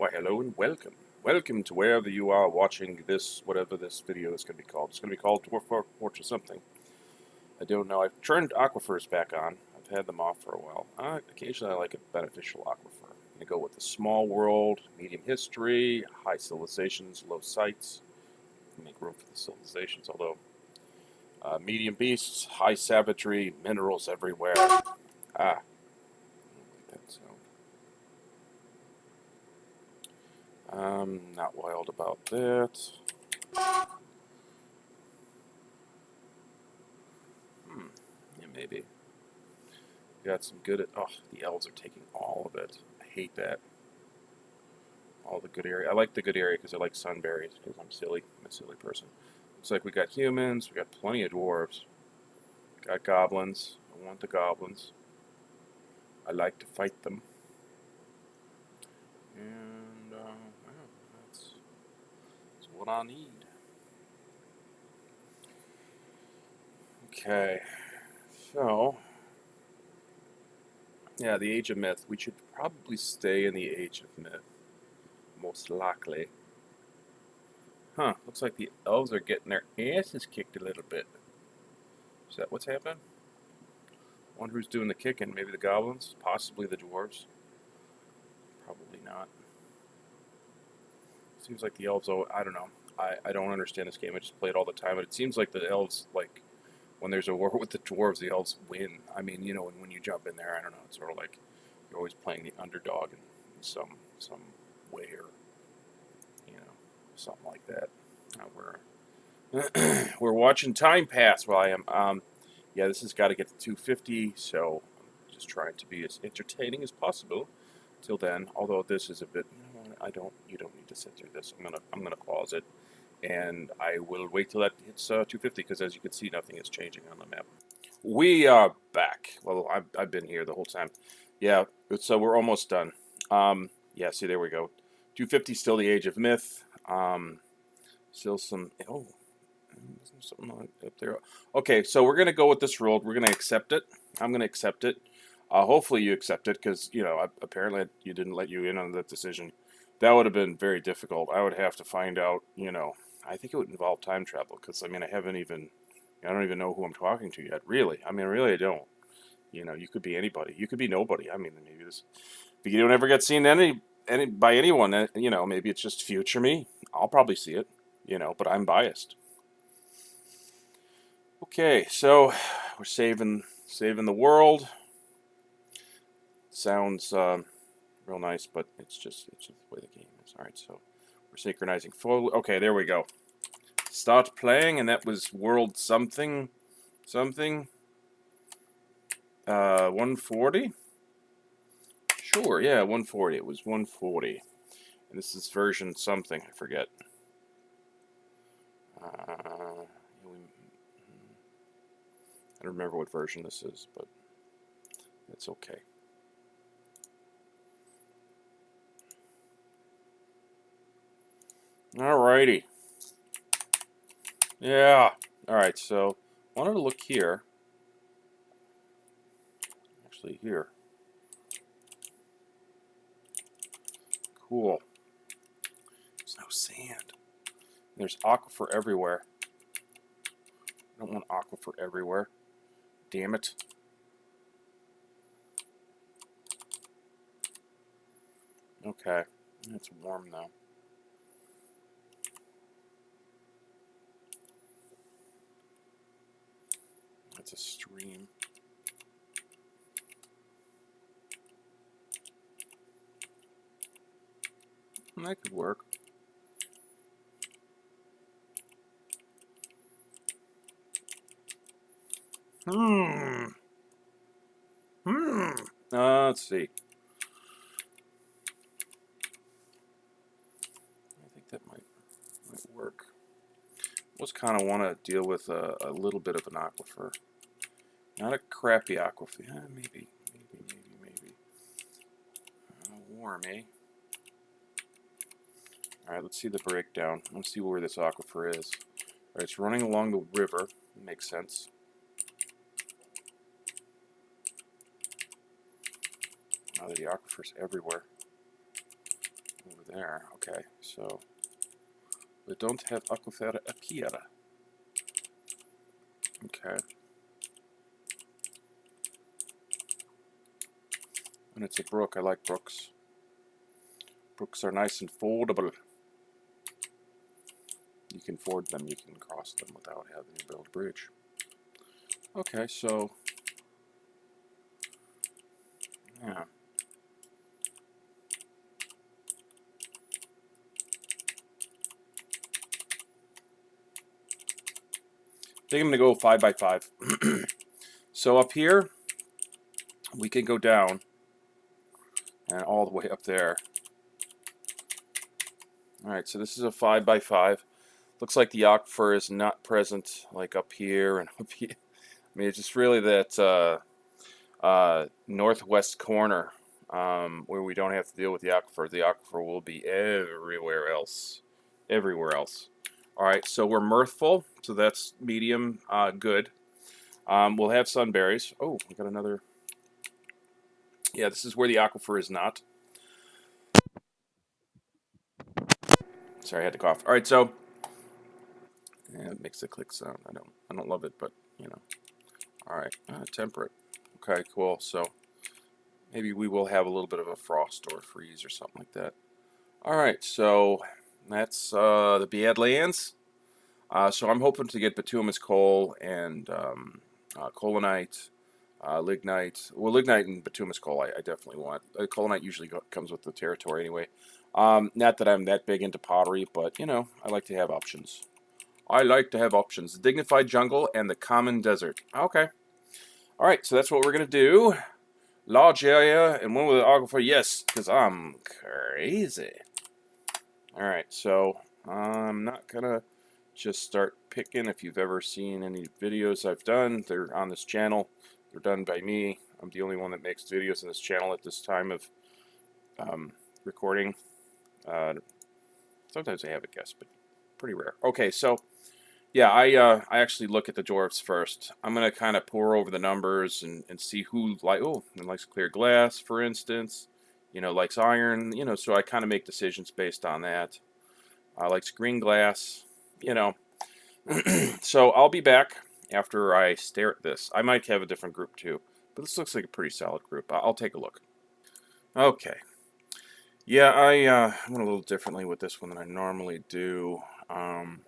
Why, hello and welcome. Welcome to wherever you are watching this, whatever this video is going to be called. It's going to be called Dwarf Porch or something. I don't know. I've turned aquifers back on. I've had them off for a while. Occasionally I like a beneficial aquifer. I'm going to go with the small world, medium history, high civilizations, low sites. Make room for the civilizations, although medium beasts, high savagery, minerals everywhere. Ah, that's not wild about that. Yeah, maybe. Got some good. Oh, the elves are taking all of it. I hate that. All the good area. I like the good area because I like sunberries. Because I'm silly. I'm a silly person. Looks like we got humans. We got plenty of dwarves. Got goblins. I want the goblins. I like to fight them. And well, that's what I need. Okay. So. Yeah, the Age of Myth. We should probably stay in the Age of Myth. Most likely. Huh, looks like the elves are getting their asses kicked a little bit. Is that what's happening? Wonder who's doing the kicking. Maybe the goblins? Possibly the dwarves? Probably not. Seems like the elves, oh, I don't know. I don't understand this game. I just play it all the time. But it seems like the elves, like, when there's a war with the dwarves, the elves win. I mean, you know, and when you jump in there, I don't know, it's sort of like you're always playing the underdog in some way or, you know, something like that. We're watching time pass while I am. Yeah, this has got to get to 250, so I'm just trying to be as entertaining as possible. Till then, although this is a bit, you don't need to sit through this. I'm gonna pause it, and I will wait till that hits 250 because as you can see, nothing is changing on the map. We are back. Well, I've been here the whole time. Yeah, so we're almost done. Yeah, see, there we go. 250, still the Age of Myth. Still some. Oh. Something up there. Okay, so we're gonna go with this rule. We're gonna accept it. I'm gonna accept it. Hopefully you accept it, because you know apparently you didn't let you in on that decision. That would have been very difficult. I would have to find out. You know, I think it would involve time travel, because I mean I don't even know who I'm talking to yet. Really, I mean really I don't. You know, you could be anybody. You could be nobody. I mean maybe this. If you don't ever get seen by anyone, you know, maybe it's just future me. I'll probably see it. You know, but I'm biased. Okay, so we're saving the world. Sounds real nice, but it's just the way the game is. All right, so we're synchronizing full. Okay, there we go. Start playing, and that was world something. 140. Sure, yeah, 140. It was 140, and this is version something. I forget. I don't remember what version this is, but that's okay. Alrighty. Yeah. Alright, so I wanted to look here. Actually, here. Cool. There's no sand. There's aquifer everywhere. I don't want aquifer everywhere. Damn it. Okay. It's warm though. That's a stream. That could work. Let's see. I think that might work. Just kind of want to deal with a little bit of an aquifer. Not a crappy aquifer. Maybe. Warm, eh? Alright, let's see the breakdown. Let's see where this aquifer is. Alright, it's running along the river. Makes sense. Oh, the aquifer's everywhere. Over there. Okay, so we don't have aquifer up here. Okay. And it's a brook. I like brooks. Brooks are nice and fordable. You can ford them, you can cross them without having to build a bridge. Okay, so yeah. I think I'm gonna go 5 by 5. So up here, we can go down and all the way up there. Alright, so this is a 5 by 5. Looks like the aquifer is not present, like up here and up here. I mean, it's just really that northwest corner where we don't have to deal with the aquifer. The aquifer will be everywhere else. Everywhere else. Alright, so we're mirthful, so that's medium good. We'll have sunberries. Oh, we got another. Yeah, this is where the aquifer is not. Sorry, I had to cough. Alright, so yeah, it makes a click sound. I don't love it, but you know. Alright, temperate. Okay, cool. So maybe we will have a little bit of a frost or a freeze or something like that. Alright, so that's the Badlands. So I'm hoping to get bituminous coal and colinite, lignite. Well, lignite and bituminous coal I definitely want. Colinite usually comes with the territory anyway. Not that I'm that big into pottery, but you know, I like to have options. I like to have options. The dignified jungle and the common desert. Okay. Alright, so that's what we're going to do. Large area and one with an aquifer. Yes, because I'm crazy. Alright, so I'm not going to just start picking. If you've ever seen any videos I've done, they're on this channel. They're done by me. I'm the only one that makes videos on this channel at this time of recording. Sometimes I have a guest, but pretty rare. Okay, so yeah, I actually look at the dwarfs first. I'm gonna kind of pour over the numbers and see who likes clear glass, for instance. You know, likes iron. You know, so I kind of make decisions based on that. Likes green glass. You know, so I'll be back after I stare at this. I might have a different group too, but this looks like a pretty solid group. I'll take a look. Okay. Yeah, I went a little differently with this one than I normally do. Kind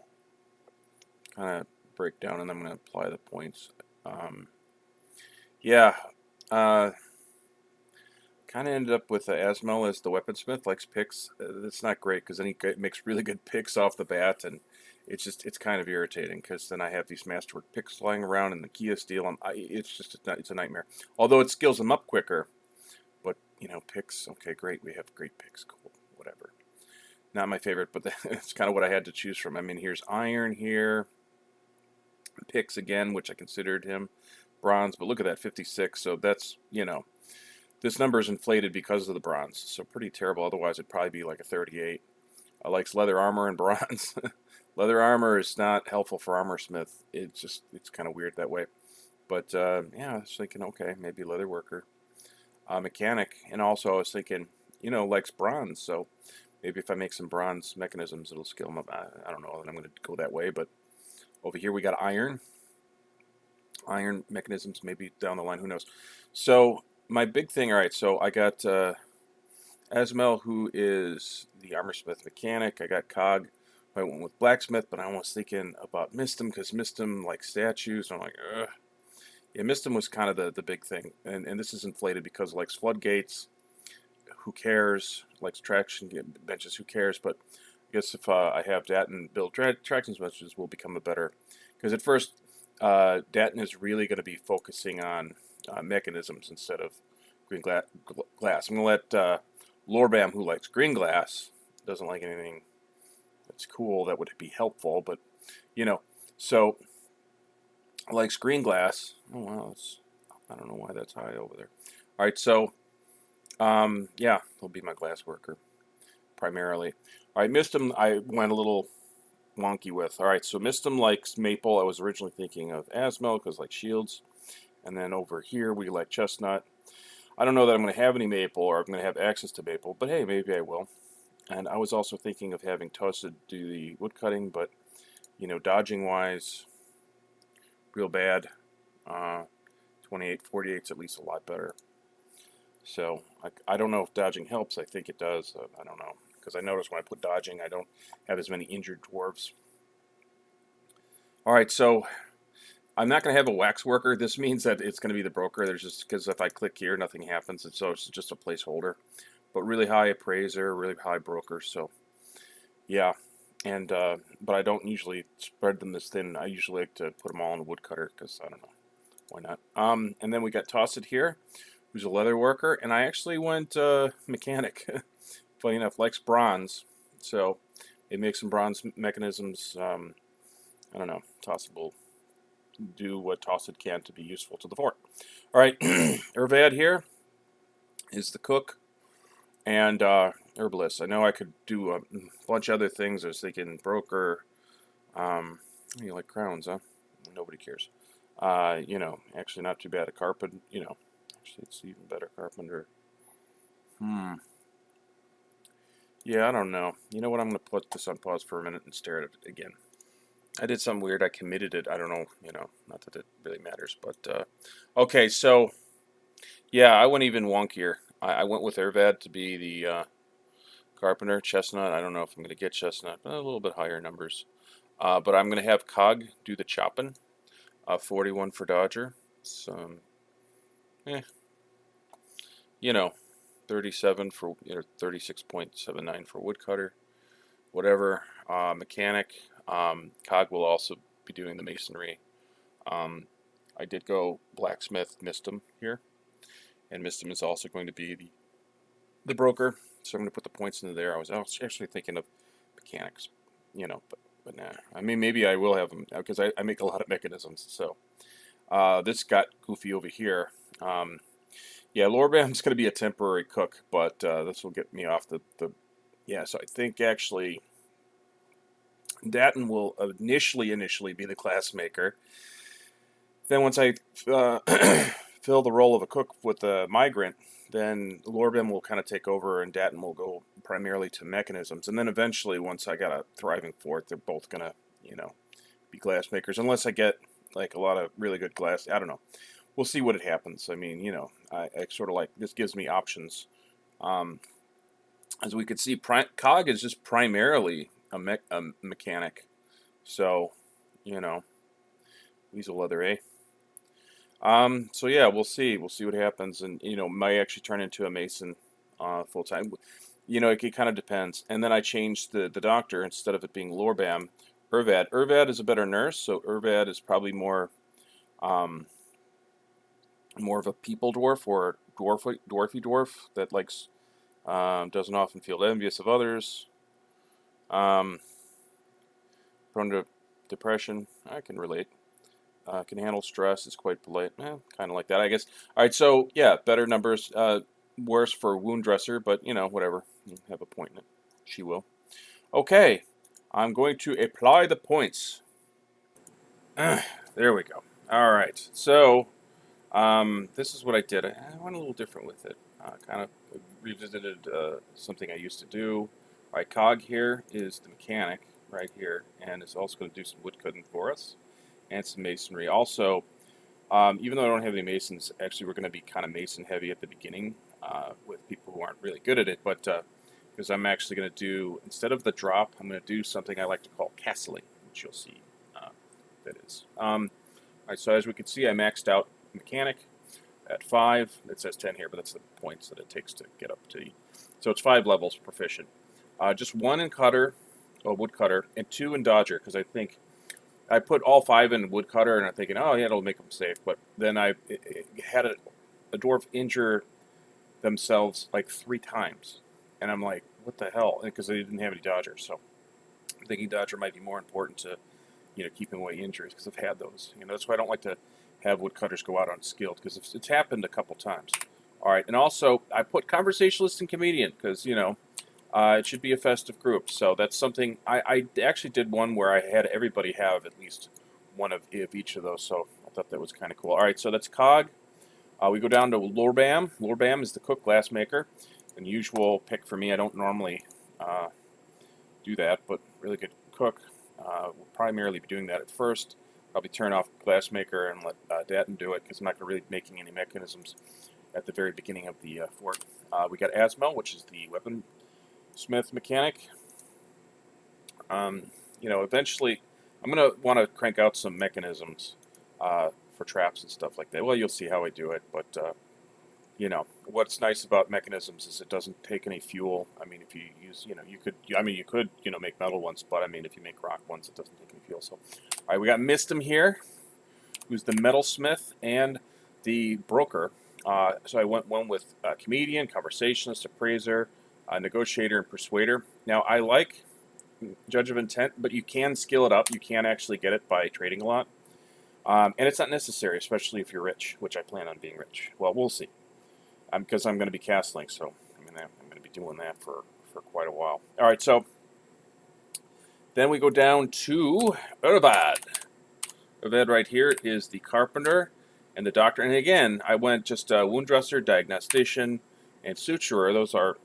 of break down and I'm going to apply the points. Yeah, kind of ended up with Asmel as the weaponsmith, likes picks. That's not great because then he makes really good picks off the bat, and it's kind of irritating because then I have these masterwork picks flying around in the Kia steel, and it's a nightmare. Although it skills them up quicker, but you know, picks. Okay, great, we have great picks. Cool, whatever. Not my favorite, but that's kind of what I had to choose from. I mean, here's iron here. Picks again, which I considered him bronze, but look at that, 56. So that's, you know, this number is inflated because of the bronze, so pretty terrible. Otherwise it'd probably be like a 38. I likes leather armor and bronze. Leather armor is not helpful for armor smith. It's kind of weird that way, but yeah, I was thinking, okay, maybe leather worker, mechanic. And also I was thinking, you know, likes bronze, so maybe if I make some bronze mechanisms it'll skill them up. I don't know that I'm going to go that way, but over here we got iron mechanisms, maybe down the line, who knows. So my big thing, all right, so I got Asmel, who is the armorsmith mechanic. I got Cog, I went with blacksmith, but I was thinking about Mistim because Mistim likes statues. I'm like, ugh. Yeah, Mistim was kind of the big thing, and this is inflated because it likes floodgates. Who cares? Likes traction benches. Who cares? But I guess if I have that and build traction benches, will become a better. Because at first, Datton is really going to be focusing on mechanisms instead of green glass. I'm going to let Lorbam, who likes green glass, doesn't like anything that's cool that would be helpful, but, you know, so likes green glass. Oh, wow, I don't know why that's high over there. All right, so, yeah, he'll be my glass worker, primarily. All right, Mistim, I went a little wonky with. All right, so Mistim likes maple. I was originally thinking of Asmel because like shields, and then over here we like chestnut. I don't know that I'm going to have any maple or I'm going to have access to maple, but hey, maybe I will. And I was also thinking of having Toasted do the wood cutting, but, you know, dodging wise, real bad. 28, 48's at least a lot better. So I don't know if dodging helps. I think it does. I don't know. Because I notice when I put dodging, I don't have as many injured dwarves. All right, so I'm not going to have a wax worker. This means that it's going to be the broker. There's just because if I click here, nothing happens. So it's just a placeholder. But really high appraiser, really high broker. So yeah, and but I don't usually spread them this thin. I usually like to put them all in a woodcutter because I don't know why not. And then we got Tossed here, who's a leather worker, and I actually went mechanic. Funny enough, likes bronze, so it makes some bronze mechanisms. I don't know, Tossed will do what Tossed can to be useful to the fort. All right, Ervad here is the cook and herbalist. I know I could do a bunch of other things. I was thinking broker. You like crowns, huh? Nobody cares. You know, actually not too bad. A carpenter, you know, actually it's even better. Carpenter. Yeah, I don't know. You know what? I'm going to put this on pause for a minute and stare at it again. I did something weird. I committed it. I don't know. You know, not that it really matters. But, okay, so, yeah, I went even wonkier. I went with Ervad to be the carpenter. Chestnut, I don't know if I'm going to get Chestnut. A little bit higher numbers. But I'm going to have Cog do the chopping. 41 for Dodger. So, you know, 37 for, you know, 36.79 for woodcutter. Whatever. Mechanic. Cog will also be doing the masonry. I did go blacksmith, Mistum here. And Mistum is also going to be the broker. So I'm going to put the points into there. I was actually thinking of mechanics, you know, but nah. I mean, maybe I will have them because I make a lot of mechanisms. So this got goofy over here. Yeah, Lorbam's going to be a temporary cook, but this will get me off the yeah. So I think actually Datton will initially be the class maker. Then once I fill the role of a cook with a migrant, then Lorbam will kind of take over and Datton will go primarily to mechanisms. And then eventually, once I got a thriving fort, they're both going to, you know, be glass makers. Unless I get like a lot of really good glass. I don't know. We'll see what it happens. I mean, you know, I sort of like, this gives me options. As we could see, Cog is just primarily a mechanic. So, you know, he's a leather, eh? So yeah, we'll see. We'll see what happens, and you know, might actually turn into a mason full time. You know, it kind of depends. And then I changed the doctor instead of it being Lorbam, Ervad. Ervad is a better nurse, so Ervad is probably more more of a people dwarf or dwarfy dwarf that likes doesn't often feel envious of others. Prone to depression. I can relate. Can handle stress. Is quite polite. Kind of like that, I guess. All right, so yeah, better numbers. Worse for wound dresser, but you know, whatever. You have a point in it. She will. Okay, I'm going to apply the points. There we go. All right, so this is what I did. I went a little different with it. Kind of revisited something I used to do. All right, Cog here is the mechanic right here, and it's also going to do some wood cutting for us and some masonry. Also, even though I don't have any masons, actually we're going to be kind of mason heavy at the beginning with people who aren't really good at it, but because I'm actually going to do, instead of the drop, I'm going to do something I like to call castling, which you'll see that is. All right, so as we can see, I maxed out mechanic at 5. It says 10 here, but that's the points that it takes to get up to. So it's 5 levels proficient. Just 1 in cutter, woodcutter, and 2 in dodger, because I think I put all 5 in woodcutter, and I'm thinking, oh yeah, it'll make them safe. But then I had a dwarf injure themselves like 3 times, and I'm like, what the hell? Because they didn't have any dodgers, so I'm thinking dodger might be more important to, you know, keeping away injuries, because I've had those. You know, that's why I don't like to have woodcutters go out unskilled, because it's happened a couple times. All right, and also I put conversationalist and comedian, because you know. It should be a festive group, so that's something. I actually did one where I had everybody have at least one of each of those, so I thought that was kind of cool. All right, so that's Cog. We go down to Lorbam. Lorbam is the cook glassmaker. Unusual pick for me. I don't normally do that, but really good cook. We'll primarily be doing that at first. Probably turn off Glassmaker and let Datton do it, because I'm not going to really be making any mechanisms at the very beginning of the fort. We got Asmo, which is the weaponsmith mechanic. You know, eventually I'm going to want to crank out some mechanisms for traps and stuff like that. Well, you'll see how I do it, but you know, what's nice about mechanisms is it doesn't take any fuel. I mean, if you use, you know, you could, you know, make metal ones, but I mean, if you make rock ones, it doesn't take any fuel. So, all right, we got Mistum here, who's the metalsmith and the broker. So I went one with comedian, conversationalist, appraiser, negotiator, and persuader. Now, I like Judge of Intent, but you can skill it up. You can actually get it by trading a lot. And it's not necessary, especially if you're rich, which I plan on being rich. Well, we'll see. Because I'm going to be castling, so I'm going to be doing that for quite a while. All right, so then we go down to Urbad. Urbad right here is the carpenter and the doctor. And again, I went just wound dresser, diagnostician, and suturer. Those are,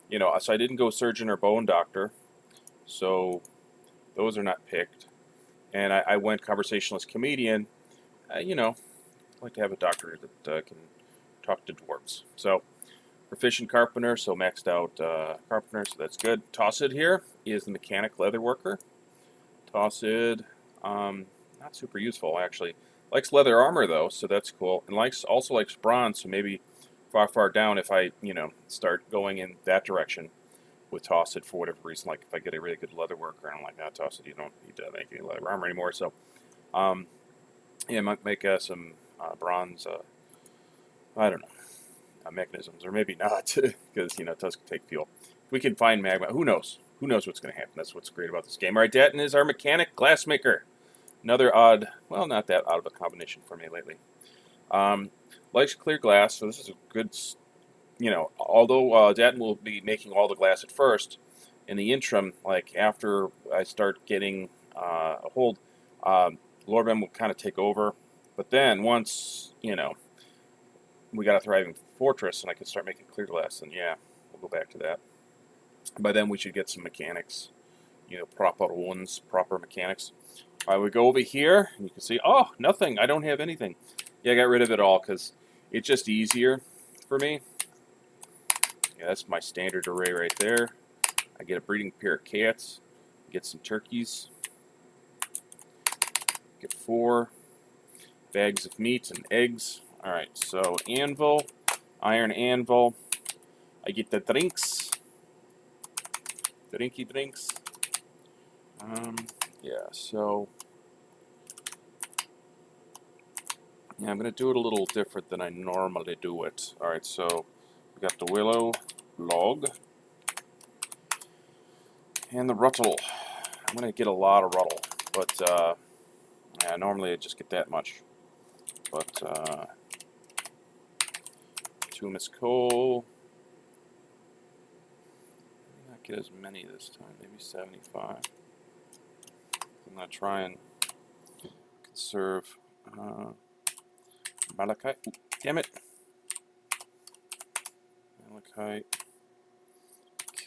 you know, so I didn't go surgeon or bone doctor. So those are not picked. And I went conversationalist comedian. You know, I like to have a doctor that can talk to dwarves. So proficient carpenter, so maxed out carpenter, so that's good. Tossid here is the mechanic leather worker. Tossid, not super useful actually. Likes leather armor though, so that's cool. And also likes bronze, so maybe far down if I, you know, start going in that direction with Tossid for whatever reason. Like if I get a really good leather worker and I'm like, Tossid, you don't need to make any leather armor anymore. So yeah, I might make some bronze I don't know, mechanisms, or maybe not, because, you know, it does take fuel. If we can find magma, who knows? Who knows what's going to happen? That's what's great about this game. All right, Datton is our mechanic glassmaker. Another odd, well, not that odd of a combination for me lately. Likes clear glass, so this is a good, you know, although Datton will be making all the glass at first, in the interim, like after I start getting a hold, Lorben will kind of take over. But then once, you know, we got a thriving fortress and I could start making clear glass, and yeah, we'll go back to that. By then we should get some mechanics, you know, proper mechanics. All right, we go over here and you can see, oh, nothing, I don't have anything. Yeah, I got rid of it all because it's just easier for me. Yeah, that's my standard array right there. I get a breeding pair of cats, get some turkeys, get 4 bags of meat and eggs. Alright, so anvil, iron anvil. I get the drinks. Drinky drinks. Yeah, so yeah, I'm going to do it a little different than I normally do it. Alright, so we got the willow log and the ruttle. I'm going to get a lot of ruttle, but yeah, normally I just get that much. But Tumis coal. Maybe not get as many this time. Maybe 75. I'm gonna try and conserve malachite. Ooh, damn it! Malachite,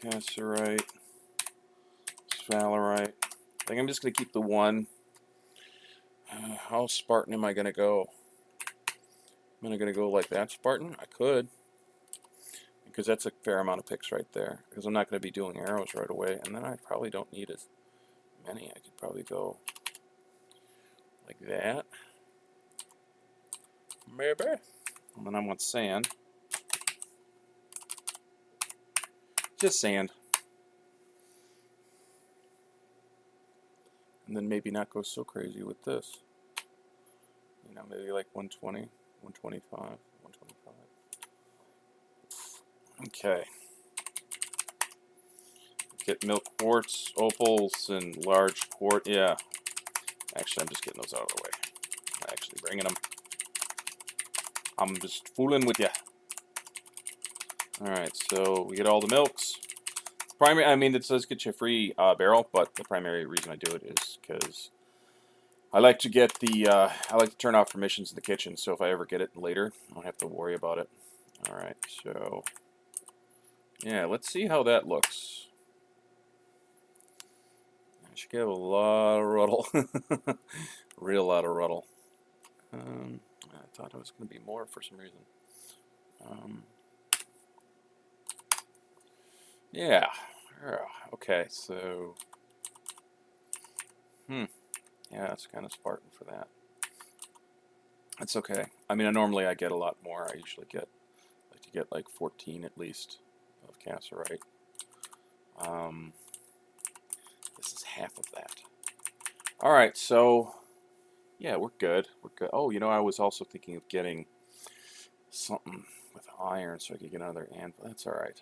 cassiterite, sphalerite. I think I'm just gonna keep the one. How Spartan am I gonna go? Am I gonna go like that Spartan? I could, because that's a fair amount of picks right there. Because I'm not gonna be doing arrows right away, and then I probably don't need as many. I could probably go like that. Maybe. And then I want sand. Just sand. And then maybe not go so crazy with this. You know, maybe like 120, 125, 125. Okay. Get milk quartz, opals, and large quartz. Yeah. Actually, I'm just getting those out of the way. I'm not actually bringing them. I'm just fooling with you. Alright, so we get all the milks. Primary, I mean, it does get you a free barrel, but the primary reason I do it is because I like to get the, I like to turn off permissions in the kitchen, so if I ever get it later, I don't have to worry about it. Alright, so, yeah, let's see how that looks. should get a lot of ruddle. Real lot of ruddle. I thought it was going to be more for some reason. Yeah. Okay, so... Yeah, it's kind of Spartan for that. That's okay. I mean, normally I get a lot more. I usually like to get like 14 at least of Cassiterite. This is half of that. All right, so yeah, we're good. We're good. Oh, you know, I was also thinking of getting something with iron so I could get another anvil. That's all right.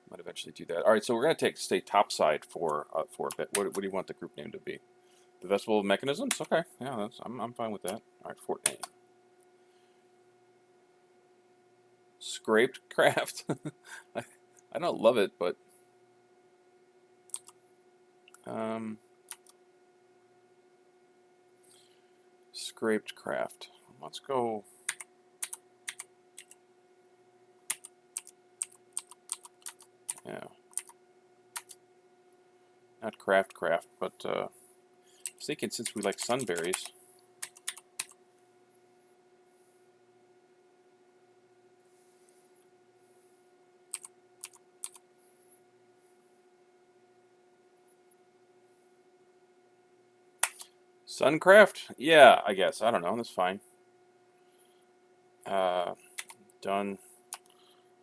Might eventually do that. All right, so we're gonna stay topside for a bit. What do you want the group name to be? The Festival of Mechanisms? Okay, yeah, I'm fine with that. All right, fort name. Scraped Craft. I don't love it, but Scraped Craft. Let's go. Yeah, not craft, but I was thinking since we like sunberries. Suncraft? Yeah, I guess. I don't know. That's fine. Done.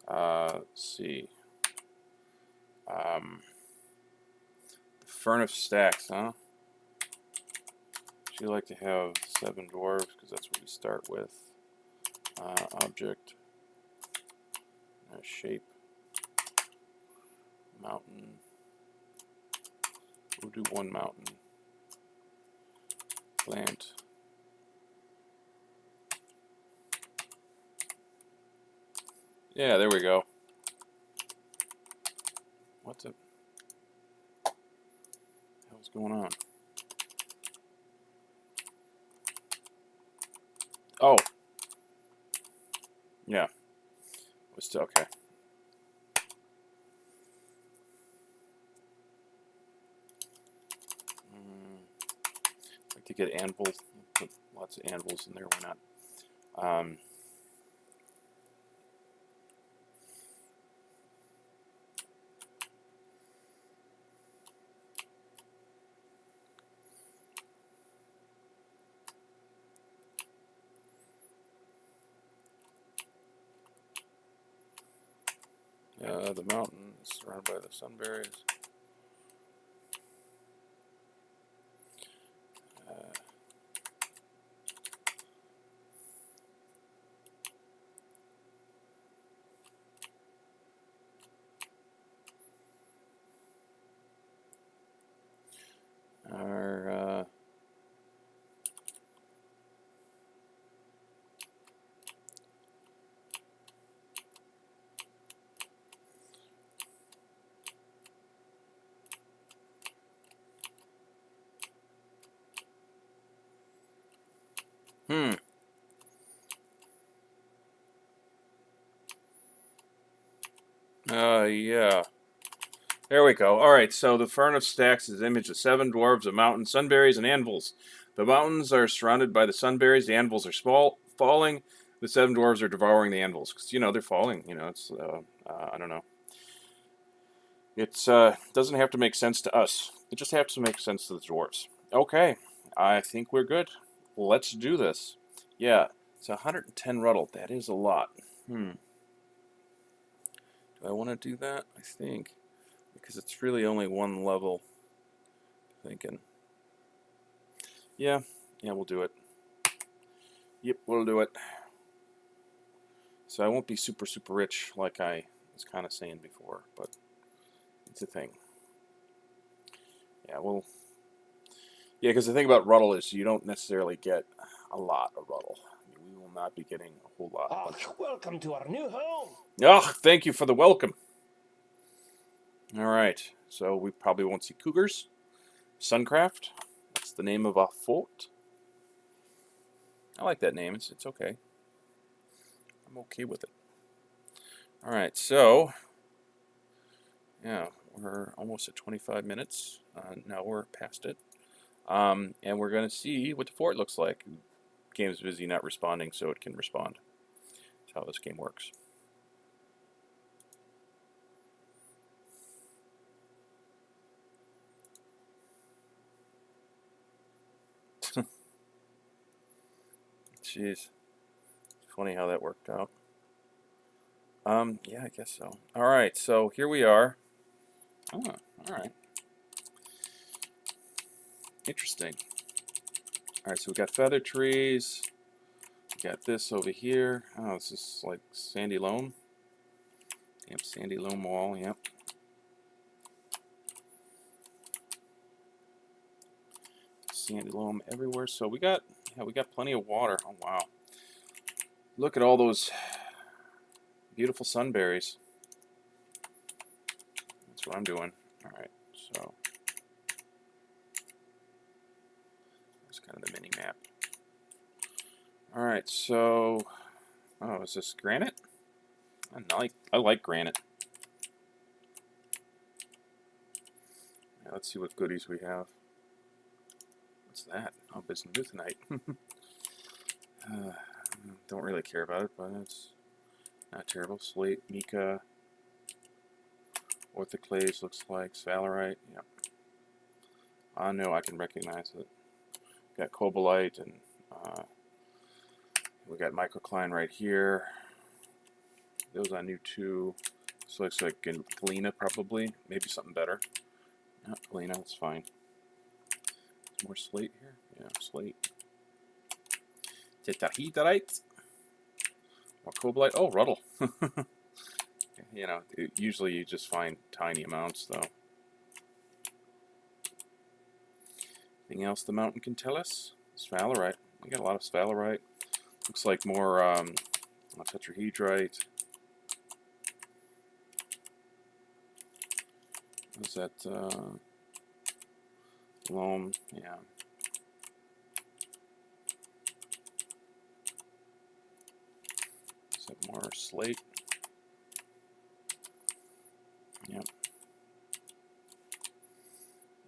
Let's see. Furnace stacks, huh? You like to have 7 dwarves because that's what we start with. Object. Shape. Mountain. We'll do 1 mountain. Plant. Yeah, there we go. What's it? What's going on? Oh. Yeah. We're still okay. Like to get anvils. Put lots of anvils in there. Why not? The mountain is surrounded by the sunberries. Our yeah. There we go. All right, so the furnace stacks is an image of 7 dwarves, a mountain, sunberries, and anvils. The mountains are surrounded by the sunberries. The anvils are falling. The 7 dwarves are devouring the anvils because they're falling. It's I don't know. It's doesn't have to make sense to us. It just has to make sense to the dwarves. Okay, I think we're good. Let's do this. Yeah, it's 110 ruddle. That is a lot. Do I want to do that? I think. Because it's really only 1 level. Thinking. Yeah, we'll do it. Yep, we'll do it. So I won't be super rich like I was kind of saying before, but it's a thing. Yeah, because the thing about ruddle is you don't necessarily get a lot of ruddle. I mean, we will not be getting a whole lot. Oh, welcome to our new home. Oh, thank you for the welcome. All right, so we probably won't see cougars. Suncraft, that's the name of a fort. I like that name. It's okay. I'm okay with it. All right, so yeah, We're almost at 25 minutes. Now we're past it. And we're going to see what the fort looks like. Game's busy not responding, so it can respond. That's how this game works. Jeez. Funny how that worked out. Yeah, I guess so. Alright, so here we are. Oh, alright. Interesting. Alright, so we got feather trees. We got this over here. Oh, this is like sandy loam. Yep, sandy loam wall, yep. Sandy loam everywhere. So we got plenty of water. Oh wow. Look at all those beautiful sunberries. That's what I'm doing. Alright, so that's kind of the mini map. Alright, so oh, is this granite? I like granite. Yeah, let's see what goodies we have. What's that? Oh, business new tonight. Don't really care about it, but it's not terrible. Slate, mica, orthoclase looks like, sphalerite. Yep. I know I can recognize it. Got cobalite and we got microcline right here. Those I knew too. This looks like galena probably. Maybe something better. Not galena, that's fine. More slate here. Yeah, slate. Tetrahedrite. More cobalite. Oh, ruddle. You know, usually you just find tiny amounts though. Anything else the mountain can tell us? Sphalerite. We got a lot of sphalerite. Looks like more tetrahedrite. What's that? Loam. Yeah. Is that more slate? Yep.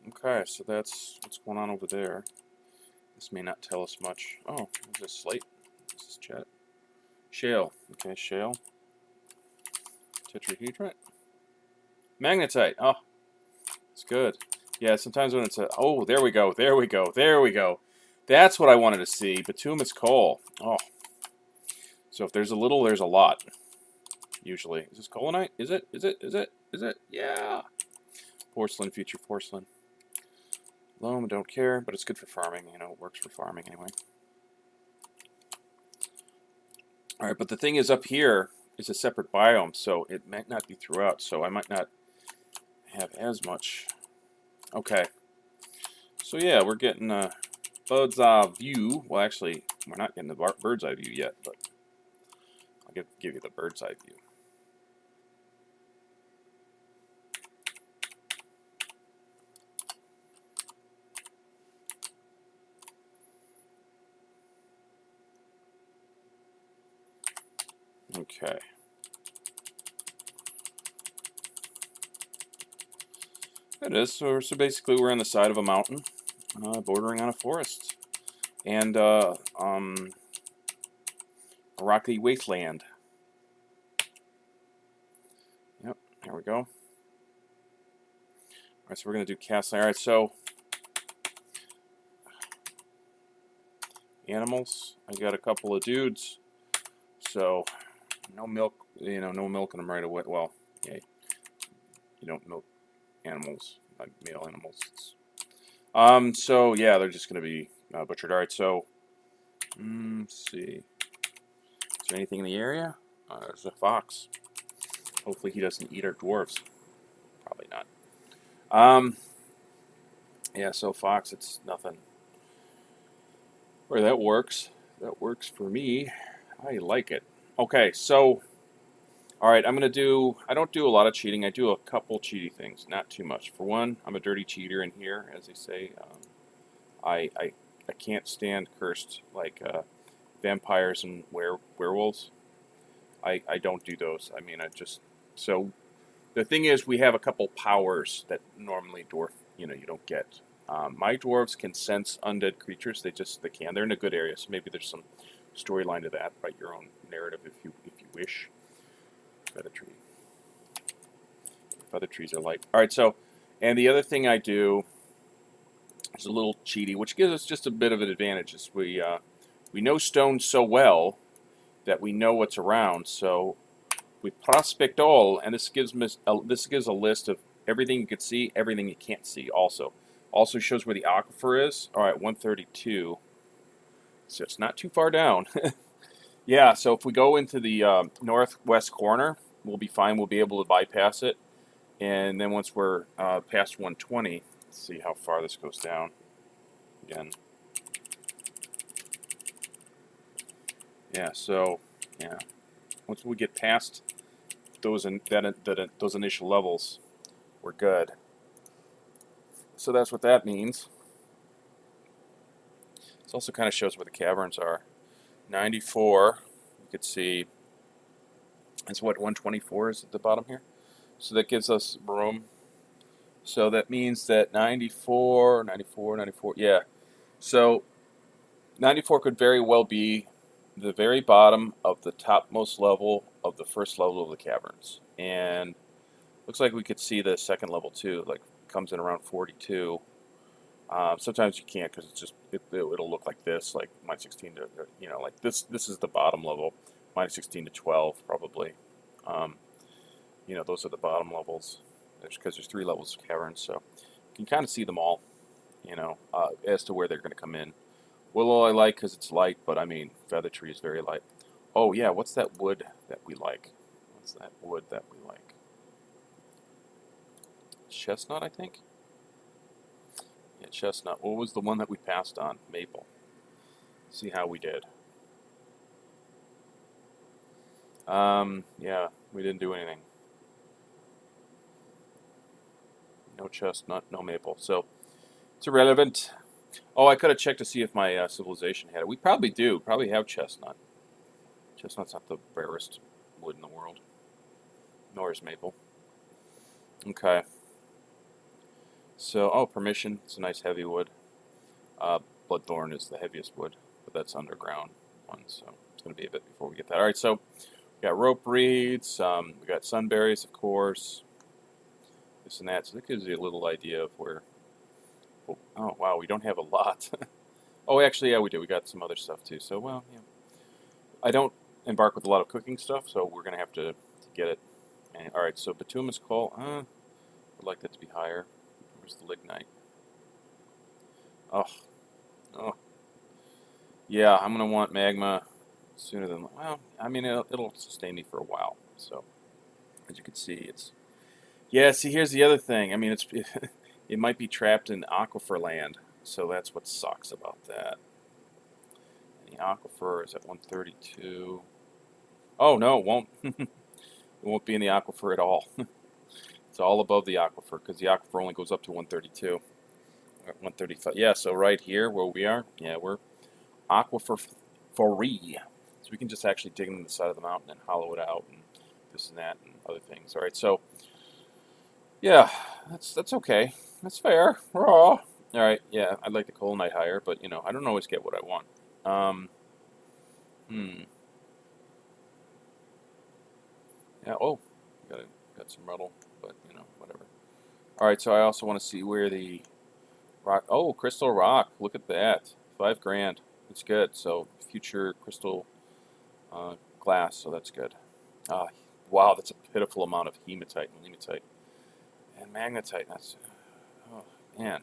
Okay, so that's what's going on over there. This may not tell us much. Oh, is this slate? This is chat. Shale. Okay, shale. Tetrahedrite. Magnetite. Oh, it's good. Yeah, sometimes when it's a... Oh, there we go. There we go. There we go. That's what I wanted to see. Bituminous coal. Oh. So if there's a little, there's a lot. Usually. Is this colinite? Is it? Is it? Is it? Is it? Yeah. Porcelain, future porcelain. Loam, don't care, but it's good for farming. You know, it works for farming anyway. Alright, but the thing is up here is a separate biome, so it might not be throughout, so I might not have as much. Okay. So yeah, we're getting a bird's eye view. Well, actually, we're not getting the bird's eye view yet, but I'll give you the bird's eye view. Okay. It is. So basically we're on the side of a mountain, bordering on a forest. And a rocky wasteland. Yep, there we go. Alright, so we're going to do casting. Alright, so animals. I got a couple of dudes. So no milk, you know, no milking them right away. Well, yeah, you don't milk animals, like male animals. So yeah, they're just going to be butchered. Alright, so let's see. Is there anything in the area? There's a fox. Hopefully he doesn't eat our dwarves. Probably not. Yeah, so fox, it's nothing. Where that works for me. I like it. Okay, so, alright, I don't do a lot of cheating. I do a couple cheaty things, not too much. For one, I'm a dirty cheater in here, as they say. I can't stand cursed, like, vampires and werewolves. I don't do those. I mean, so The thing is, we have a couple powers that normally dwarf, you don't get. My dwarves can sense undead creatures. They can. They're in a good area, so maybe there's some storyline to that. Write your own narrative if you wish. Feather tree. Feather trees are light. All right. So, and the other thing I do is a little cheaty, which gives us just a bit of an advantage. Is we know stone so well that we know what's around. So we prospect all, and this gives a list of everything you can see, everything you can't see. Also shows where the aquifer is. All right, 132. So it's not too far down. Yeah. So if we go into the northwest corner, we'll be fine. We'll be able to bypass it, and then once we're past 120, let's see how far this goes down. Again. Yeah. So yeah, once we get past those those initial levels, we're good. So that's what that means. It also kind of shows where the caverns are. 94, you could see, it's what 124 is at the bottom here. So that gives us room. So that means that 94, yeah. So 94 could very well be the very bottom of the topmost level of the first level of the caverns. And looks like we could see the second level too, like comes in around 42. Sometimes you can't because it's just it'll look like this, like -16 to like this. This is the bottom level, -16 to 12 probably. Those are the bottom levels. Because there's 3 levels of caverns, so you can kind of see them all. As to where they're going to come in. Willow I like because it's light, but I mean feather tree is very light. Oh yeah, what's that wood that we like? What's that wood that we like? Chestnut, I think. Yeah, chestnut. What was the one that we passed on? Maple. See how we did. Yeah, we didn't do anything. No chestnut, no maple. So it's irrelevant. Oh, I could have checked to see if my civilization had it. We probably do. Probably have chestnut. Chestnut's not the rarest wood in the world. Nor is maple. Okay. So, permission. It's a nice heavy wood. Bloodthorn is the heaviest wood, but that's underground one, so it's going to be a bit before we get that. All right, so we got rope reeds. We got sunberries, of course. This and that. So that gives you a little idea of where. Oh wow, we don't have a lot. Oh, actually, yeah, we do. We got some other stuff too. So, well, yeah. I don't embark with a lot of cooking stuff, so we're going to have to get it. And, all right, so bituminous coal. I'd like that to be higher. Where's the lignite? Oh. Yeah, I'm going to want magma sooner than... Well, I mean, it'll sustain me for a while. So, as you can see, it's... Yeah, see, here's the other thing. I mean, it might be trapped in aquifer land, so that's what sucks about that. The aquifer is at 132. Oh, no, it won't. It won't be in the aquifer at all. It's all above the aquifer, because the aquifer only goes up to 132. 135. Yeah, so right here where we are, yeah, we're aquifer free. So we can just actually dig into the side of the mountain and hollow it out and this and that and other things. All right, so yeah, that's okay. That's fair. Raw. All right, yeah, I'd like the coal night higher, but I don't always get what I want. Yeah. Oh, got some metal, but whatever. All right, so I also want to see where the rock. Oh, crystal rock. Look at that. $5 grand. It's good. So future crystal glass. So that's good. Wow, that's a pitiful amount of hematite and limatite and magnetite. That's oh man,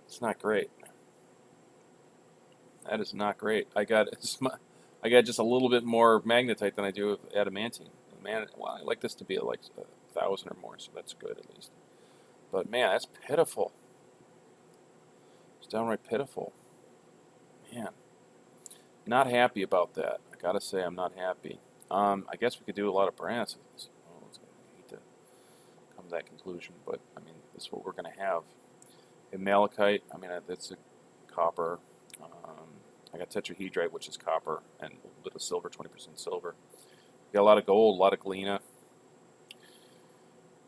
it's not great. That is not great. I got just a little bit more magnetite than I do of adamantine. Man, well, I like this to be like 1,000 or more, so that's good at least. But man, that's pitiful. It's downright pitiful. Man, not happy about that. I gotta say, I'm not happy. I guess we could do a lot of brass. I hate to come to that conclusion, but I mean, that's what we're gonna have. And malachite, I mean, that's a copper. I got tetrahedrite, which is copper, and a bit of silver, 20% silver. Got a lot of gold, a lot of galena.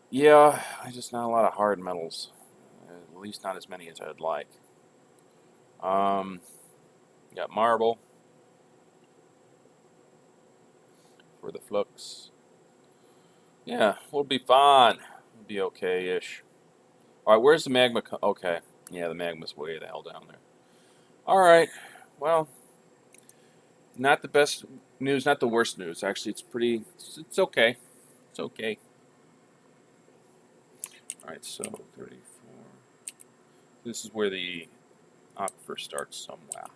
Yeah, just not a lot of hard metals. At least not as many as I'd like. Um, got marble for the flux. Yeah, we'll be fine. We'll be okay-ish. All right, where's the magma? Okay, yeah, the magma's way the hell down there. All right, well, not the best news, not the worst news. Actually, it's okay. It's okay. All right, so 34. This is where the aquifer starts somewhere.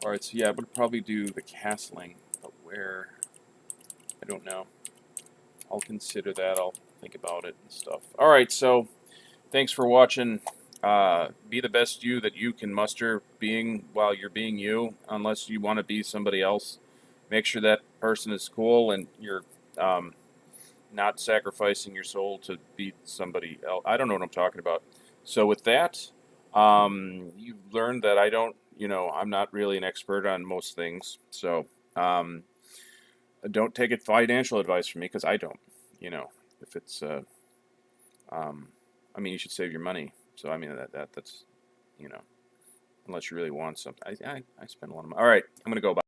All right, so yeah, I would probably do the castling, but where? I don't know. I'll consider that. I'll think about it and stuff. All right, so thanks for watching. Be the best you that you can muster being while you're being you, unless you want to be somebody else. Make sure that person is cool and you're not sacrificing your soul to be somebody else. I don't know what I'm talking about. So with that, you've learned that I don't, I'm not really an expert on most things. So don't take it financial advice from me because I don't. If it's, I mean, you should save your money. So I mean that's, unless you really want something. I spend a lot of money. All right, I'm gonna go. Bye.